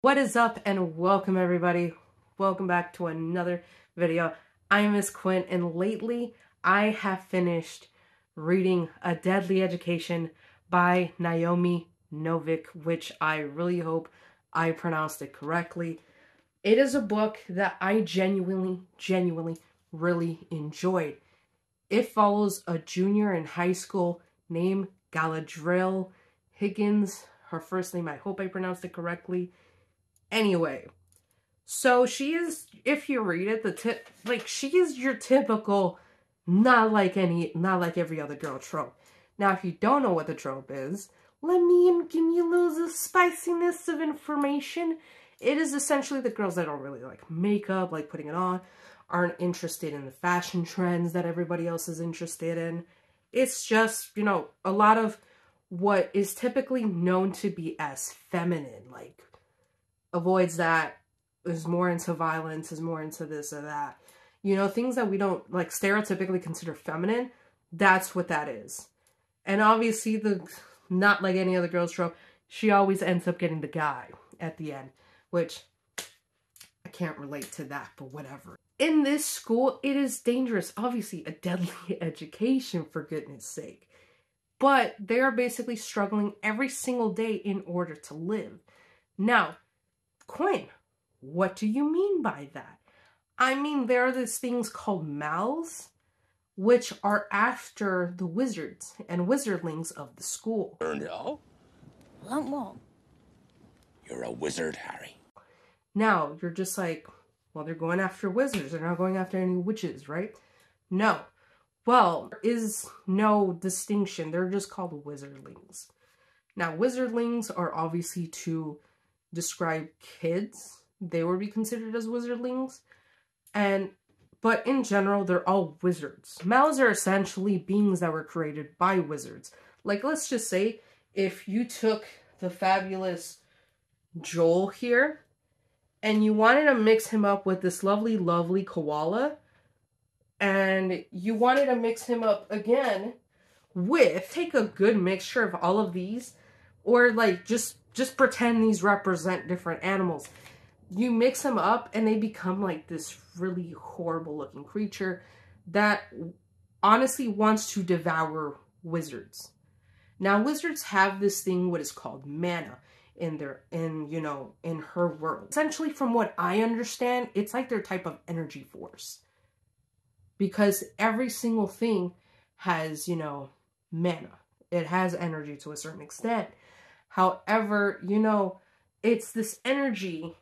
What is up, and welcome everybody. Welcome back to another video. I am Miss Quinn, and lately I have finished reading A Deadly Education by Naomi Novik, which I really hope I pronounced it correctly. It is a book that I genuinely really enjoyed. It follows a junior in high school named Galadriel Higgins. Her first name, I hope I pronounced it correctly. Anyway, so she is, if you read it, she is your typical, not like every other girl trope. Now, if you don't know what the trope is, let me give you a little spiciness of information. It is essentially the girls that don't really like makeup, like putting it on, aren't interested in the fashion trends that everybody else is interested in. It's just, a lot of what is typically known to be as feminine, like, avoids that, is more into violence, is more into this or that. Things that we don't, like, stereotypically consider feminine, that's what that is. And obviously, not like any other girl's trope, she always ends up getting the guy at the end, which I can't relate to that, but whatever. In this school, it is dangerous. Obviously, a deadly education, for goodness sake. But they are basically struggling every single day in order to live. Now, Quinn, what do you mean by that? I mean, there are these things called mouths, which are after the wizards and wizardlings of the school. No? What? You're a wizard, Harry. Now, you're just like, well, they're going after wizards. They're not going after any witches, right? No. Well, there is no distinction. They're just called wizardlings. Now, wizardlings are obviously to describe kids. They would be considered as wizardlings. But in general, they're all wizards. Mouths are essentially beings that were created by wizards. Like, let's just say, if you took the fabulous Joel here, and you wanted to mix him up with this lovely koala, and you wanted to mix him up again with, take a good mixture of all of these, or like, just pretend these represent different animals. You mix them up and they become like this really horrible looking creature that honestly wants to devour wizards. Now, wizards have this thing, what is called mana, in her world. Essentially, from what I understand, it's like their type of energy force. Because every single thing has, mana. It has energy to a certain extent. However, it's this energy,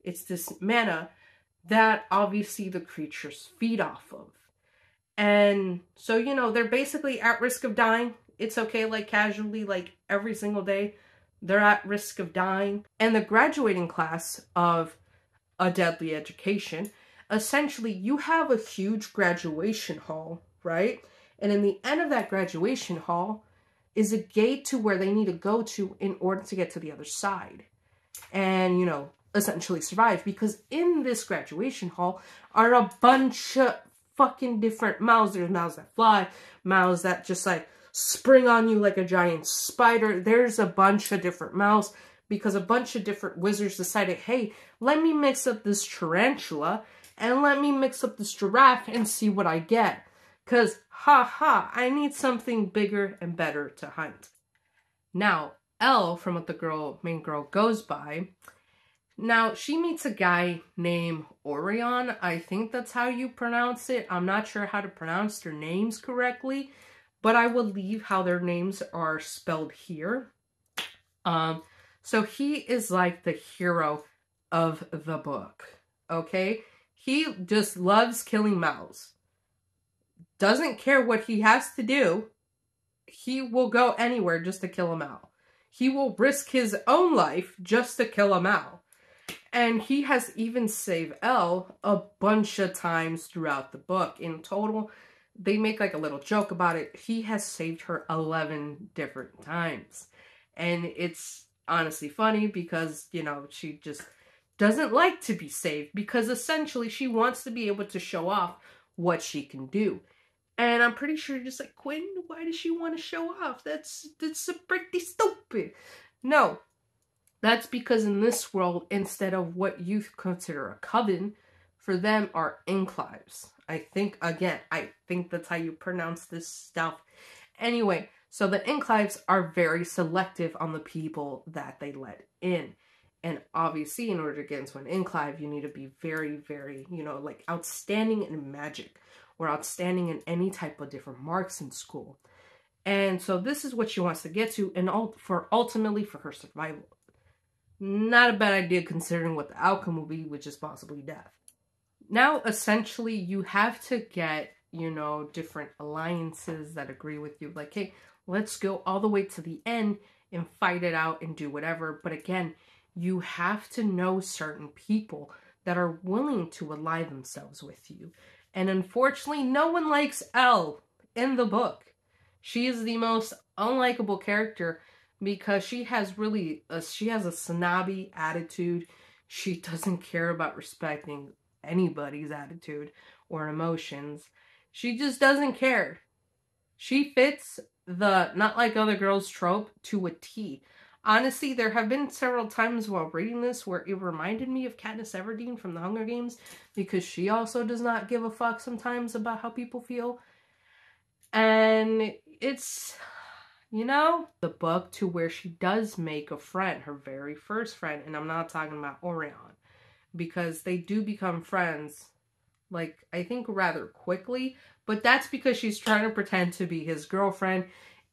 it's this mana that obviously the creatures feed off of. And so, they're basically at risk of dying. It's okay, like, casually, like, every single day, they're at risk of dying. And the graduating class of A Deadly Education, essentially, you have a huge graduation hall, right? And in the end of that graduation hall is a gate to where they need to go to in order to get to the other side. And, essentially survive. Because in this graduation hall are a bunch of fucking different mouths. There's mouths that fly, mouths that just, like, spring on you like a giant spider. There's a bunch of different mouths because a bunch of different wizards decided, hey, let me mix up this tarantula and let me mix up this giraffe and see what I get. Because, I need something bigger and better to hunt. Now, Elle, from what the main girl goes by, now, she meets a guy named Orion. I think that's how you pronounce it. I'm not sure how to pronounce their names correctly, but I will leave how their names are spelled here. So he is like the hero of the book, okay? He just loves killing mouths. Doesn't care what he has to do. He will go anywhere just to kill a mouse. He will risk his own life just to kill a mouse. And he has even saved Elle a bunch of times throughout the book. In total, they make like a little joke about it. He has saved her 11 different times. And it's honestly funny because, she just doesn't like to be saved. Because essentially, she wants to be able to show off what she can do. And I'm pretty sure you're just like, Quinn, why does she want to show off? That's pretty stupid. No. That's because in this world, instead of what you consider a coven, for them are enclaves. I think that's how you pronounce this stuff. Anyway, so the enclaves are very selective on the people that they let in. And obviously, in order to get into an enclave, you need to be very, very, like outstanding in magic or outstanding in any type of different marks in school. And so this is what she wants to get to, and ultimately for her survival. Not a bad idea considering what the outcome will be, which is possibly death. Now, essentially, you have to get, different alliances that agree with you. Like, hey, let's go all the way to the end and fight it out and do whatever. But again, you have to know certain people that are willing to ally themselves with you. And unfortunately, no one likes Elle in the book. She is the most unlikable character because she has a snobby attitude. She doesn't care about respecting anybody's attitude or emotions. She just doesn't care. She fits the not like other girls trope to a T. Honestly, there have been several times while reading this where it reminded me of Katniss Everdeen from the Hunger Games, because she also does not give a fuck sometimes about how people feel. And it's, the book to where she does make a friend, her very first friend, and I'm not talking about Orion, because they do become friends, like, I think rather quickly, but that's because she's trying to pretend to be his girlfriend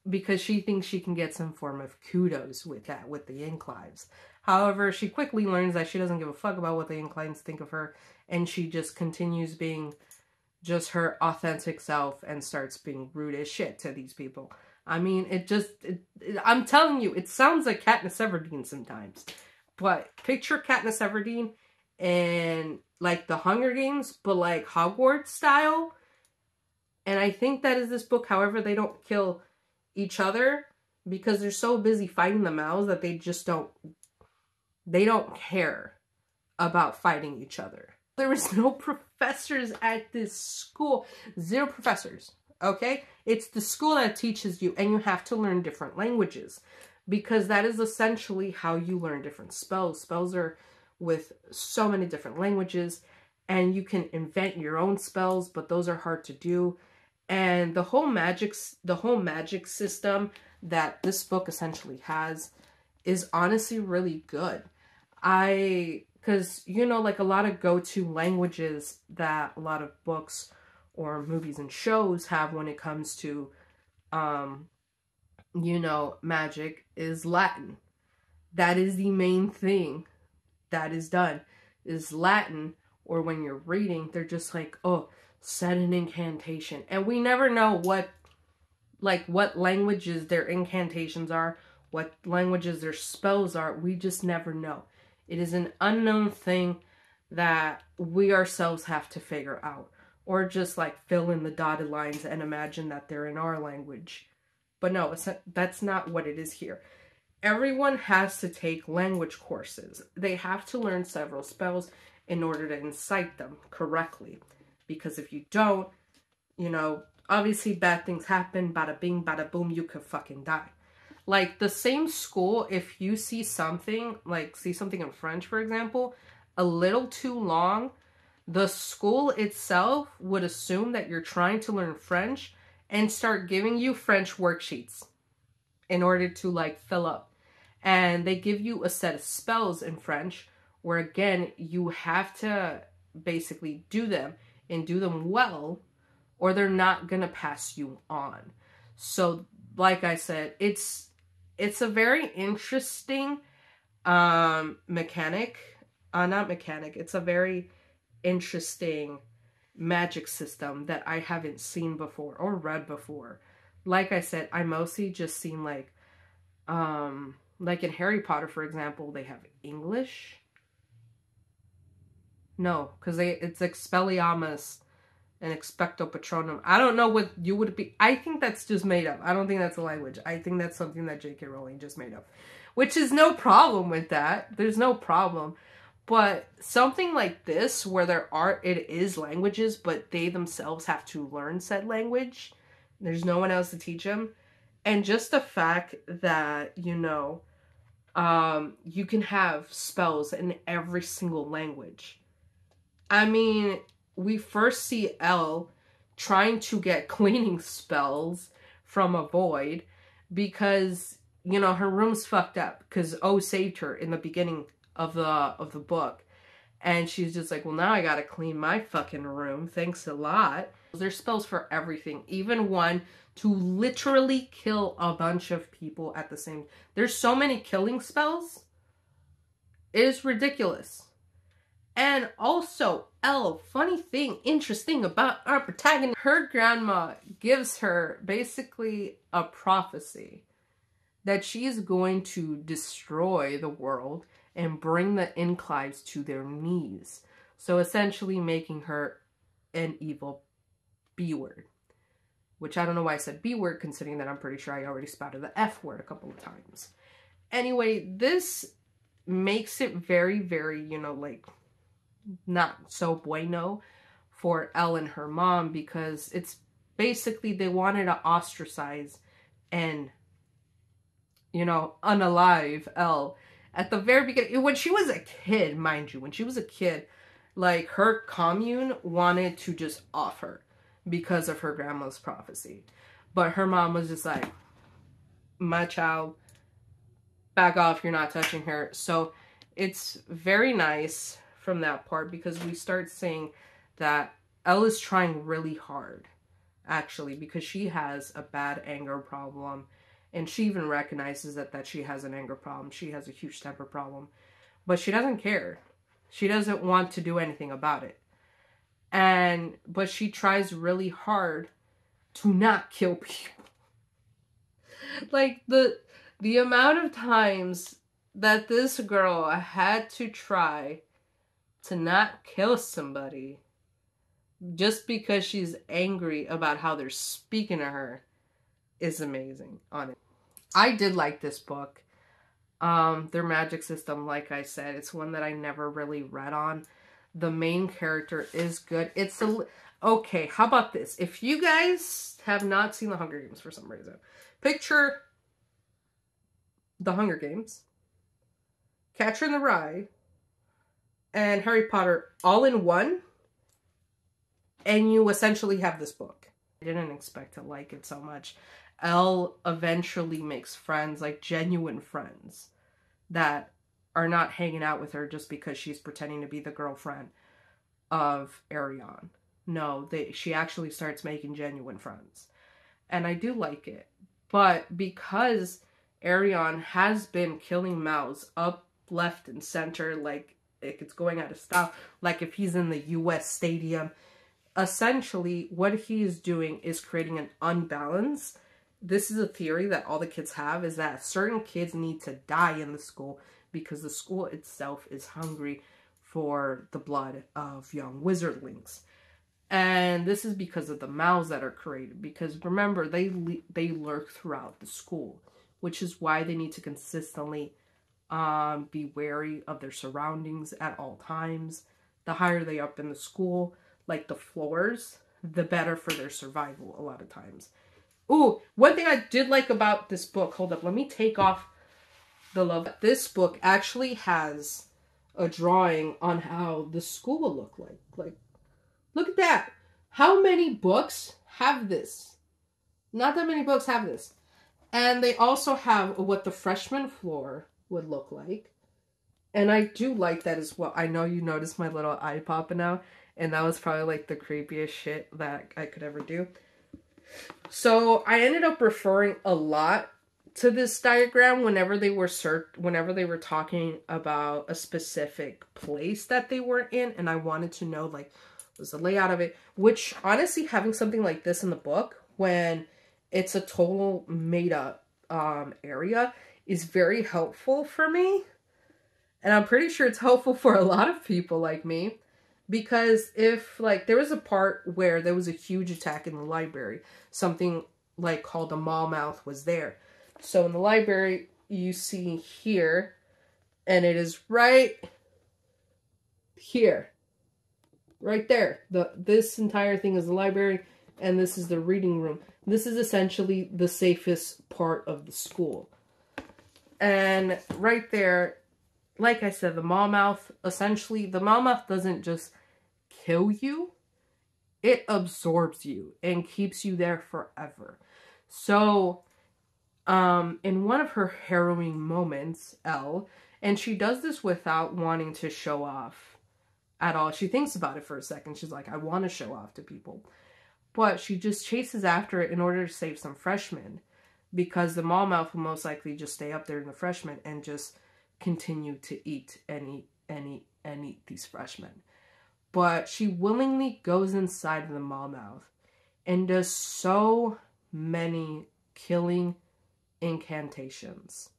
because she thinks she can get some form of kudos with that, with the enclaves. However, she quickly learns that she doesn't give a fuck about what the enclaves think of her, and she just continues being just her authentic self and starts being rude as shit to these people. I mean, I'm telling you, it sounds like Katniss Everdeen sometimes. But picture Katniss Everdeen in, like, the Hunger Games, but, like, Hogwarts style. And I think that is this book. However, they don't kill each other because they're so busy fighting the mouths that they don't care about fighting each other. There was no professors at this school. 0 professors. Okay? It's the school that teaches you, and you have to learn different languages, because that is essentially how you learn different spells. Spells are with so many different languages, and you can invent your own spells, but those are hard to do. And the whole magic system that this book essentially has is honestly really good. Because, like a lot of go-to languages that a lot of books or movies and shows have when it comes to, magic is Latin. That is the main thing that is done, is Latin. Or when you're reading, they're just like, oh, set an incantation. And we never know what languages their incantations are, what languages their spells are. We just never know. It is an unknown thing that we ourselves have to figure out. Or just like fill in the dotted lines and imagine that they're in our language. But no, that's not what it is here. Everyone has to take language courses. They have to learn several spells in order to incite them correctly. Because if you don't, obviously bad things happen, bada bing, bada boom, you could fucking die. Like, the same school, if you see something in French, for example, a little too long, the school itself would assume that you're trying to learn French and start giving you French worksheets in order to, like, fill up. And they give you a set of spells in French where, again, you have to basically do them and do them well, or they're not going to pass you on. So, like I said, it's a very interesting mechanic. Not mechanic. It's a very interesting magic system that I haven't seen before or read before. Like I said, I mostly just seen like in Harry Potter, for example, they have English. No, because it's Expelliarmus and Expecto Patronum. I don't know what you would be. I think that's just made up. I don't think that's a language. I think that's something that J.K. Rowling just made up. Which is no problem with that. There's no problem. But something like this, where it is languages, but they themselves have to learn said language. There's no one else to teach them. And just the fact that, You can have spells in every single language. I mean, we first see Elle trying to get cleaning spells from a void because, you know, her room's fucked up because O saved her in the beginning of the book. And she's just like, well, now I gotta clean my fucking room. Thanks a lot. There's spells for everything. Even one to literally kill a bunch of people at the same... There's so many killing spells. It is ridiculous. And also, Elle, funny thing, interesting about our protagonist, her grandma gives her basically a prophecy that she's going to destroy the world and bring the Inclives to their knees. So essentially making her an evil B-word. Which I don't know why I said B-word, considering that I'm pretty sure I already spouted the F-word a couple of times. Anyway, this makes it very, very, you know, like, not so bueno for Elle and her mom, because it's basically they wanted to ostracize and, you know, unalive Elle at the very beginning. When she was a kid, mind you, when she was a kid, like, her commune wanted to just off her because of her grandma's prophecy. But her mom was just like, my child, back off, you're not touching her. So it's very nice from that part, because we start seeing that Elle is trying really hard, actually, because she has a bad anger problem. And she even recognizes that she has an anger problem. She has a huge temper problem. But she doesn't care. She doesn't want to do anything about it. But she tries really hard to not kill people. Like, the amount of times that this girl had to try to not kill somebody just because she's angry about how they're speaking to her is amazing on it. I did like this book. Their magic system, like I said, it's one that I never really read on. The main character is good. It's okay, how about this? If you guys have not seen The Hunger Games for some reason, picture The Hunger Games, Catcher in the Rye, and Harry Potter all in one, and you essentially have this book. I didn't expect to like it so much. Elle eventually makes friends, like genuine friends, that are not hanging out with her just because she's pretending to be the girlfriend of Arion. No, she actually starts making genuine friends. And I do like it. But because Arion has been killing mouths up, left, and center, like it's going out of style, like if he's in the US stadium, essentially what he's doing is creating an unbalance. This is a theory that all the kids have, is that certain kids need to die in the school because the school itself is hungry for the blood of young wizardlings. And this is because of the mouths that are created. Because remember, they lurk throughout the school, which is why they need to consistently be wary of their surroundings at all times. The higher they up in the school, like the floors, the better for their survival a lot of times. Ooh, one thing I did like about this book, hold up, let me take off the love. This book actually has a drawing on how the school will look like. Like, look at that. How many books have this? Not that many books have this. And they also have what the freshman floor would look like. And I do like that as well. I know you noticed my little eye popping out, and that was probably like the creepiest shit that I could ever do. So I ended up referring a lot to this diagram whenever they were talking about a specific place that they were in, and I wanted to know, like, was the layout of it, which honestly, having something like this in the book when it's a total made up area is very helpful for me. And I'm pretty sure it's helpful for a lot of people like me. Because if, like, there was a part where there was a huge attack in the library, something, like, called a Maw-mouth was there. So in the library, you see here, and it is right here. Right there. This entire thing is the library, and this is the reading room. This is essentially the safest part of the school. And right there, like I said, the Maulmouth, essentially, the Maulmouth doesn't just kill you, it absorbs you and keeps you there forever. So, in one of her harrowing moments, Elle, and she does this without wanting to show off at all. She thinks about it for a second. She's like, I want to show off to people. But she just chases after it in order to save some freshmen. Because the Maulmouth will most likely just stay up there in the freshmen and just continue to eat and eat these freshmen. But she willingly goes inside of the Maulmouth and does so many killing incantations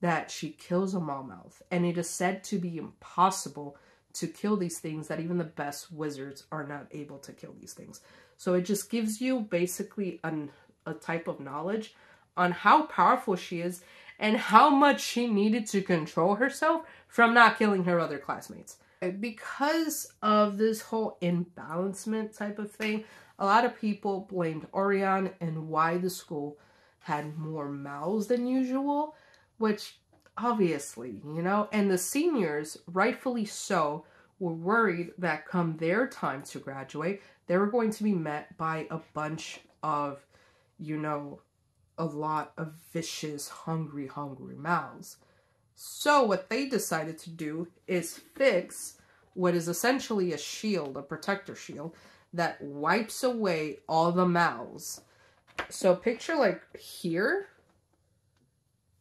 that she kills a Maulmouth. And it is said to be impossible to kill these things, that even the best wizards are not able to kill these things. So it just gives you basically a type of knowledge on how powerful she is and how much she needed to control herself from not killing her other classmates. Because of this whole imbalancement type of thing, a lot of people blamed Orion and why the school had more mouths than usual, which obviously, you know, and the seniors, rightfully so, were worried that come their time to graduate, they were going to be met by a bunch of, you know, a lot of vicious, hungry mouths. So what they decided to do is fix what is essentially a shield, a protector shield, that wipes away all the mouths. So picture like here,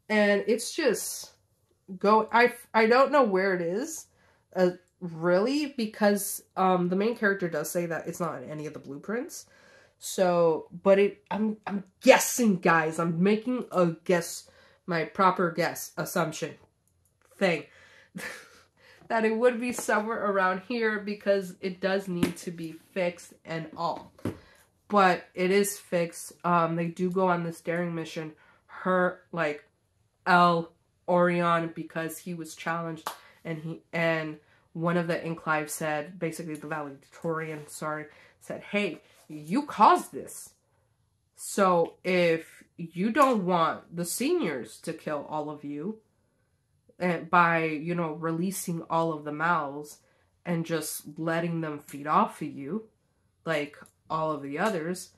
and it's just I don't know where it is, really, because the main character does say that it's not in any of the blueprints. So, but I'm guessing, guys. I'm making a guess, my proper guess, assumption thing, that it would be somewhere around here because it does need to be fixed and all. But it is fixed. They do go on this daring mission. Elle, Orion, because he was challenged, and one of the Enclave said, basically the valedictorian, said, hey, you caused this. So if you don't want the seniors to kill all of you, and by, you know, releasing all of the mouths and just letting them feed off of you, like all of the others,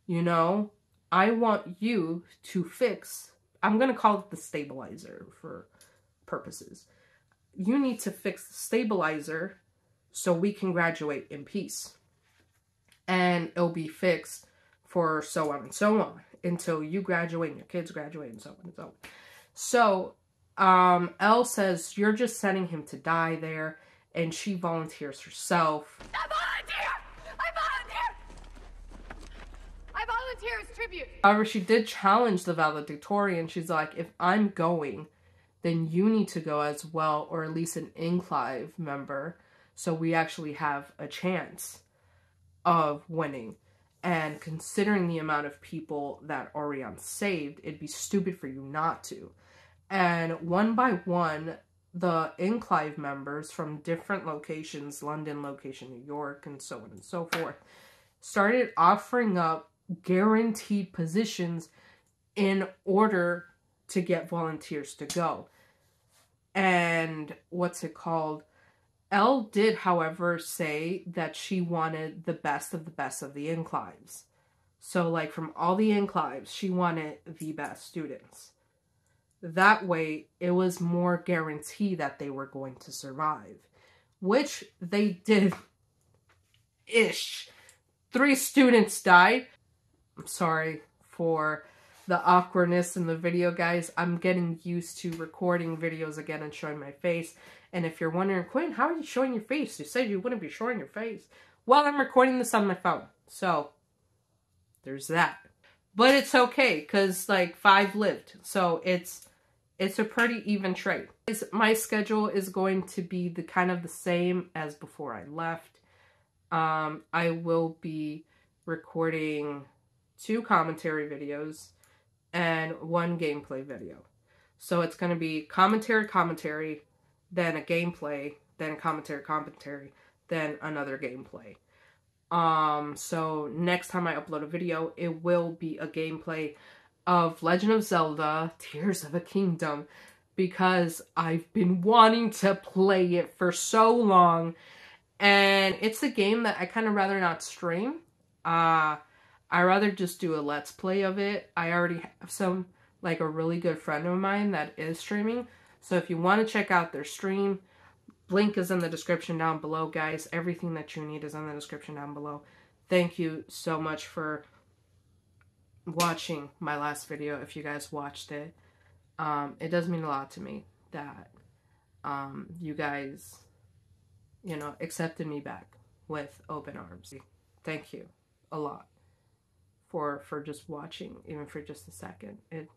you know, I want you to fix, I'm going to call it the stabilizer for purposes. You need to fix the stabilizer so we can graduate in peace. And it'll be fixed for so on and so on until you graduate and your kids graduate and so on and so on. So, Elle says, you're just sending him to die there, and she volunteers herself. I volunteer as tribute. However, she did challenge the valedictorian. She's like, if I'm going, then you need to go as well, or at least an Enclave member, so we actually have a chance of winning. And considering the amount of people that Orion saved, it'd be stupid for you not to. And one by one, the Enclave members from different locations, London location, New York, and so on and so forth, started offering up guaranteed positions in order to get volunteers to go. And what's it called? Elle did, however, say that she wanted the best of the best of the Enclaves. So, like, from all the Enclaves, she wanted the best students. That way, it was more guarantee that they were going to survive. Which they did-ish. 3 students died. I'm sorry for the awkwardness in the video, guys. I'm getting used to recording videos again and showing my face. And if you're wondering, Quinn, how are you showing your face? You said you wouldn't be showing your face. Well, I'm recording this on my phone. So, there's that. But it's okay, because, like, 5 lived. So, it's a pretty even trade. My schedule is going to be the kind of the same as before I left. I will be recording 2 commentary videos and 1 gameplay video. So it's going to be commentary, then a gameplay, then commentary, then another gameplay. So next time I upload a video, it will be a gameplay of Legend of Zelda Tears of a Kingdom, because I've been wanting to play it for so long, and it's a game that I kind of rather not stream. I rather just do a let's play of it. I already have some, like a really good friend of mine that is streaming, so if you want to check out their stream, link is in the description down below, guys. Everything that you need is in the description down below. Thank you so much for watching my last video, if you guys watched it. It does mean a lot to me that you guys, you know, accepted me back with open arms. Thank you a lot for just watching, even for just a second. It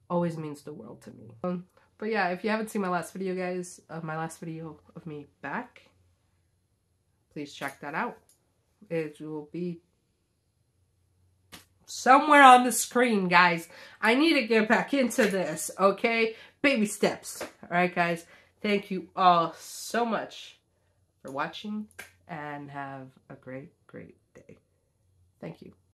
always means the world to me. But yeah, if you haven't seen my last video, guys, my last video of me back, please check that out. It will be somewhere on the screen, guys. I need to get back into this, okay? Baby steps. Alright, guys. Thank you all so much for watching, and have a great, great